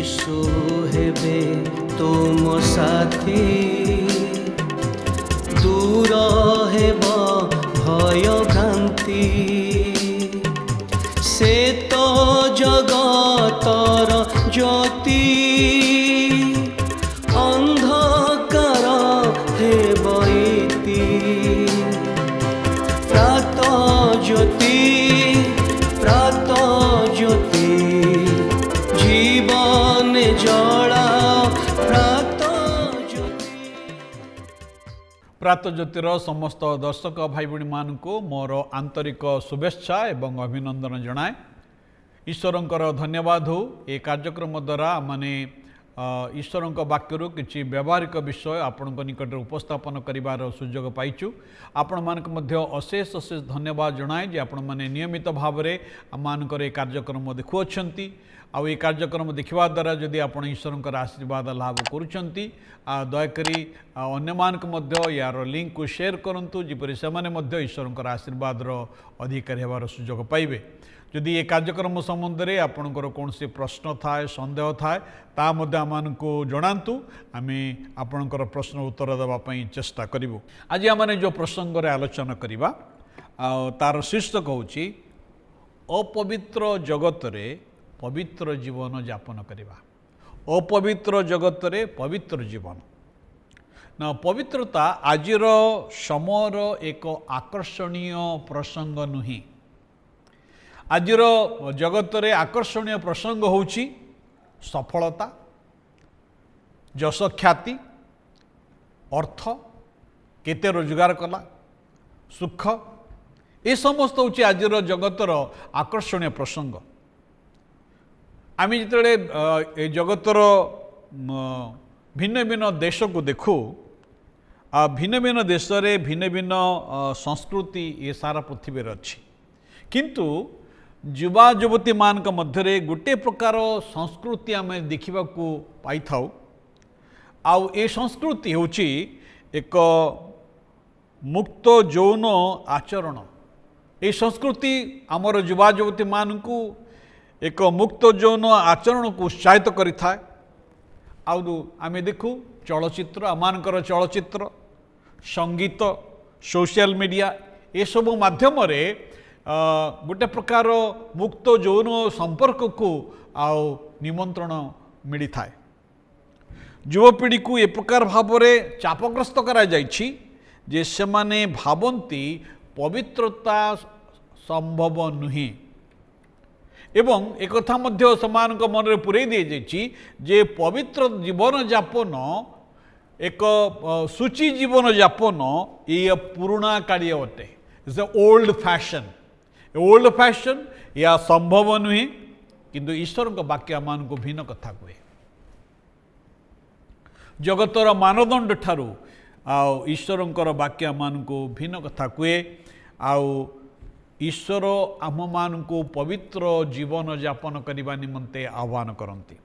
यीशु हेबे तुम साथी दूर हेब भय भ्रांति से तो जगतर ज्योति अंधकार हेब इति प्रात ज्योति जीवन जला प्रात ज्योतिर समस्त दर्शक भाई भाई मान को मोर आंतरिक शुभेच्छा एवं अभिनंदन जनाए। ईश्वरंकर धन्यवाद हो ये कार्यक्रम द्वारा माने ईश्वर वाक्य किसी व्यावहारिक विषय आपण निकट उपस्थापन कर सुजोग पाइचु। आपण मानक अशेष अशेष धन्यवाद जनाए जे आपण माने नियमित भाव में आमकर ये कार्यक्रम देखुअछंती। आउ ये कार्यक्रम देखा द्वारा जदि आप ईश्वर आशीर्वाद लाभ करुँच दयाकोरी अन्य मानक यार लिंक को शेयर करूँ जपरी से ईश्वर आशीर्वाद अधिकारी होवार सुजोग पाइबे। जदि ये कार्यक्रम संबंध में आपणकर कौन से प्रश्न थाए सन्देह थाए को जनातु आम आपणकर प्रश्न उत्तर देवाई चेष्टा करूँ। आज आम जो प्रसंग आलोचना करवा तार शीर्षक हूँ अपवित्र जगत रे पवित्र जीवन यापन करवा। अपवित्र जगत रे पवित्र जीवन ना पवित्रता आजिर समयर एक आकर्षणीय प्रसंग नुहे। आजिर जगत रे आकर्षणीय प्रसंग होउची सफलता जश ख्याति अर्थ केते रोजगार कला सुख ये समस्त होउची आजिर जगतर आकर्षणीय प्रसंग। आमी जिते जगतर भिन्न भिन्न देश को देखू भिन्न भिन्न देश रे भिन्न भिन्न संस्कृति ये सारा पृथ्वी अच्छी किंतु युवा युवती मान मध्य गोटे प्रकार संस्कृति आम देखा पाई थाउ। आउ ए संस्कृति होची एक मुक्त यौन आचरण। ये संस्कृति आमर युवा युवती मान को एक मुक्त यौन आचरण को उत्साहित करिथाए। आमे देखू चलचित्र आमानकर चलचित्र संगीत सोशल मीडिया ये सब माध्यम रे गोटे प्रकार मुक्त यौन संपर्क को आउ निमंत्रण मिली थाए। युवपीढ़ी को ए प्रकार भाव में चापग्रस्त करा जाइछि जे सेमाने भावंती पवित्रता संभव नुहे एवं एक कथा मध्य समान मन में पुरे दी जाइछि जे पवित्र जीवन यापन एक सूची जीवन यापन ये पुराणा कालीय अटे। इट्स अ ओल्ड फैशन या संभव नुहे किंतु ईश्वर वाक्य मान को भिन्न कथा कहे। जगतर मानदंड ठारू ईश्वर वाक्य मान को भिन्न कथा कहे। ईश्वर आम मान को पवित्र जीवन यापन करने निमंते आह्वान करती।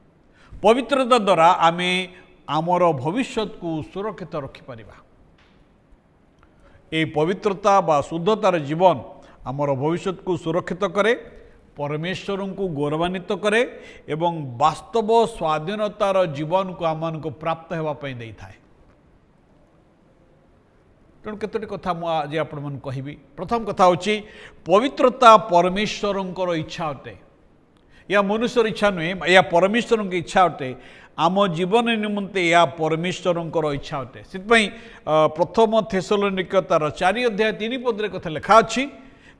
पवित्रता द्वारा आमे आमर भविष्य को सुरक्षित रखिपर। ये पवित्रता बा शुद्धतार जीवन आमर भविष्य को सुरक्षित करे परमेश्वर को गौरवान्वित करे एवं वास्तव स्वाधीनतार जीवन को आम को प्राप्त होगापी दे थाए। तेणु केतोटी कथा आज आपण कहबी। प्रथम कथा होची पवित्रता परमेश्वर इच्छा अटे या मनुष्यर इच्छा नुहे या परमेश्वर की इच्छा अटे। आम जीवन निमंते या परमेश्वर इच्छा अटे। से प्रथम थेसलोनिक तार 4 अध्याय 3 पद कथा लिखा अच्छी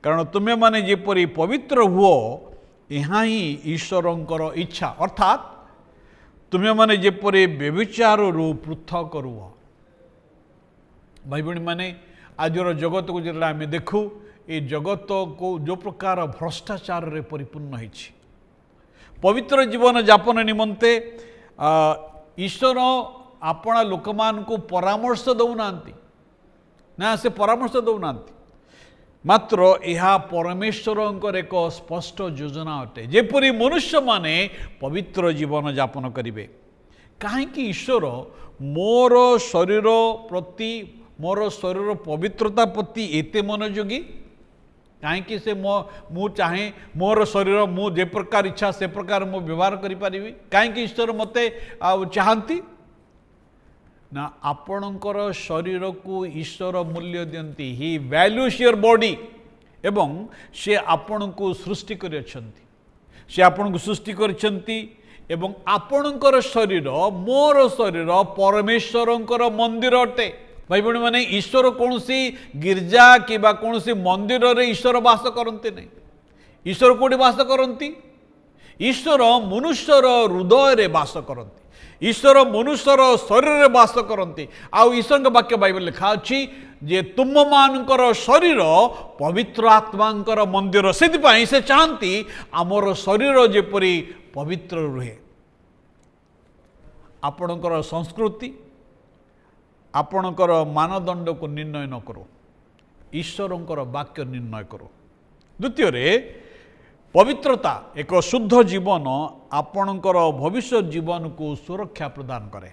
कारण तुम्हें माने जेपरी पवित्र हुओ यहाँ ही ईश्वर इच्छा अर्थात तुम्हें माने जेपरी व्यभिचार पृथक रुह। भाई भाई मैंने आजर जगत को जो आम देखू ये जगत को जो प्रकार भ्रष्टाचार रे परिपूर्ण होइछि पवित्र जीवन यापन निमंते ईश्वर आपना लोक मान को परामर्श दौना ना से परामर्श दौना मात्र यह परमेश्वर एक स्पष्ट योजना अटे जेपरी मनुष्य माने पवित्र जीवन यापन करिवे। कहीं ईश्वर मोर शरीर प्रति मोर शरीर पवित्रता प्रति एते मनोयोगी कहीं से मु चाहे मोर शरीर मु जे प्रकार इच्छा से प्रकार मु व्यवहार करि परिबी कहीं ईश्वर मते चाहती ना आपणकर शरीर को ईश्वर मूल्य दियंती ही वैल्यूज योर बॉडी एवं से आपण को सृष्टि कर से आपण को सृष्टि करछंती एवं आपणकर शरीर मोर शरीर परमेश्वरंकर मंदिर अटे भाई भणी माने ईश्वर कौन सी गिरजा कि कौन सी मंदिर रे ईश्वर वास करते नहीं ईश्वर कोठी वास करती ईश्वर मनुष्यर हृदय रे वास करती ईश्वर मनुष्यर शरीर रे वास करती आउ ईश्वर वाक्य बाइबल लिखा अछि जे तुम मानकर शरीर पवित्र आत्मांकर मंदिर से चाहती आमर शरीर जेपरी पवित्र रुहे आपणकर संस्कृति आपणकर मानदंड को निर्णय न करो ईश्वरंकर वाक्य निर्णय करो द्वितीय रे पवित्रता एक शुद्ध जीवन आपणकर भविष्य जीवन को सुरक्षा प्रदान करे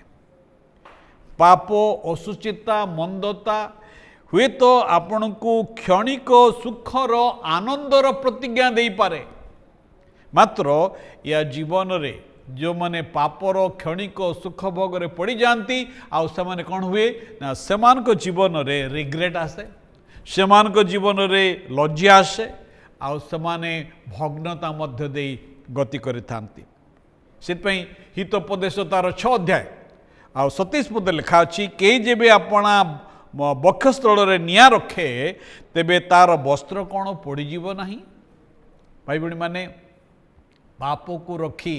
पाप असुचिता मंदता हुए तो आपण को क्षणिक सुखर आनंदर प्रतिज्ञा दे पारे मात्र या जीवन रे जो माने पापर क्षणिक सुख भोग पड़ जाती आउ से कौन हुए ना सेमान को जीवन रे रिग्रेट आसे सेमान को जीवन रे लज्जा आसे आउ से भग्नता मध्य दे गति करिथांती सेपई हितोपदेश तार 6 अध्याय आ 27 पद लिखा अछि के जेबे आपणा बक्षस्थल रे निया रखे तेबे तार वस्त्र कौन पड़ीजीव नाही भाई भणी माने पाप को रखी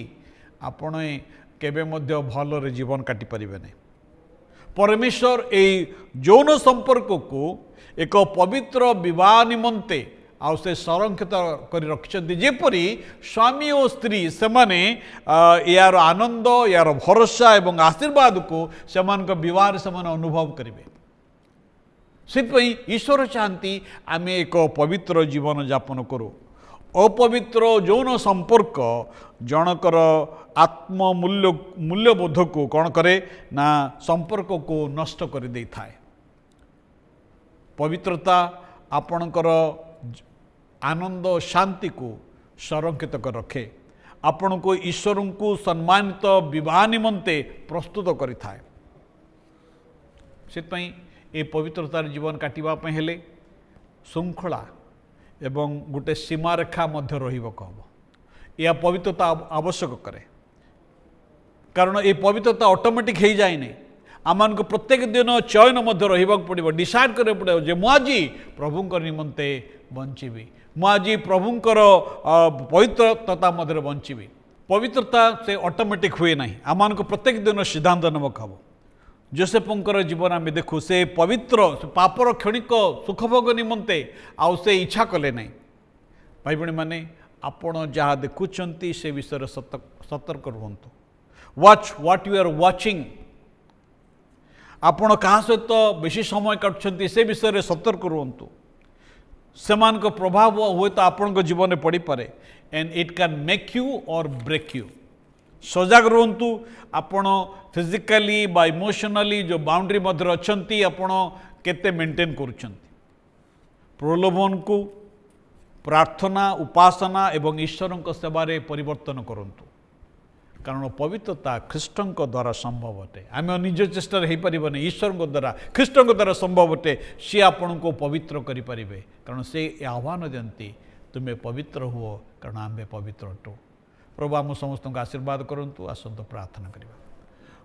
आपण केबे मध्य भल रे जीवन काटि परिबे नहीं परमेश्वर ए यौन संपर्क को एक पवित्र विवाह निमंते आउ से संरक्षित कर रखिछन्ति जेपरी स्वामी और स्त्री से माने यार आनंद यार भरोसा एवं आशीर्वाद को सेमान विवाह से अनुभव करेंगे से ईश्वर चाहती आमे एक पवित्र जीवन यापन करूँ अपवित्र यौन संपर्क जनकर आत्ममूल्य मूल्यबोध को कौन करे ना संपर्क को नष्ट कर दे थाए पवित्रता आपणकर आनंद शांति को संरक्षित कर रखे आपण को ईश्वर को सम्मानित विवाह निमंते प्रस्तुत करिथाए सेतपई ए पवित्रतार जीवन काटिबा हेले श्रृंखला एवं गोटे सीमारेखा मध्य रहिबक हबो या पवित्रता आवश्यक करे कारण ये पवित्रता ऑटोमेटिक हो जाए नहीं आमान को प्रत्येक दिन चयन मध्य रहिबाक पड़िबो डिसाइड करे पड़िबो जे मुआजी प्रभुंकर निमंते बंचीबी मुआजी प्रभुंकर पवित्रता मध्य बंचीबी पवित्रता से ऑटोमेटिक हुए नहीं आमान को प्रत्येक दिन सिद्धांत नबक हबो जोसेफंकर जीवन आम देखू से पवित्र पापर क्षणिक सुखभोग निमंते आउ से इच्छा कले नहीं भाई भणी माने आपण जहाँ देखुंट से विषय सतर्क रुहतु watch what you are watching आपण क्या सहित बेसी समय काटुंट से विषय सतर्क रुहतु सेमान को प्रभाव हुए तो आपण जीवन में पड़ पारे and it can make you और ब्रेक यू सजग रुहतु आपण फिजिकली बा इमोशनली जो बाउंड्री मध्य अच्छा आपण केते मेंटेन करुछंती प्रलोभन को प्रार्थना उपासना एवं ईश्वर सेवारे परिवर्तन करंतु कारण पवित्रता ख्रीष्टों द्वारा संभव अटे आम निज चेष्टा हो पारे ईश्वर द्वारा ख्रीष्टों द्वारा संभव अटे सी आपण को पवित्र करें कारण से आह्वान दियंती तुम्हें पवित्र हुओ कारण आमे पवित्र अटू प्रभु आम समस्त आशीर्वाद करंतु आसंत प्रार्थना करवा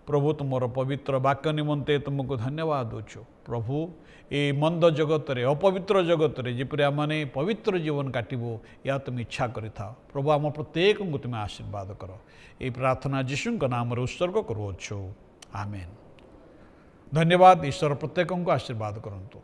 प्रभु तुमर पवित्र वाक्य निमंते तुमको धन्यवाद दूचु प्रभु ए मंद जगत रे अपवित्र जगत रे जेपरि आमने पवित्र जीवन काटिबो या तुम इच्छा करिथा प्रभु आम प्रत्येक को तुम आशीर्वाद कर ए प्रार्थना यीशु नाम रे उत्सर्ग करूछु आमेन धन्यवाद ईश्वर प्रत्येक को आशीर्वाद करंतु।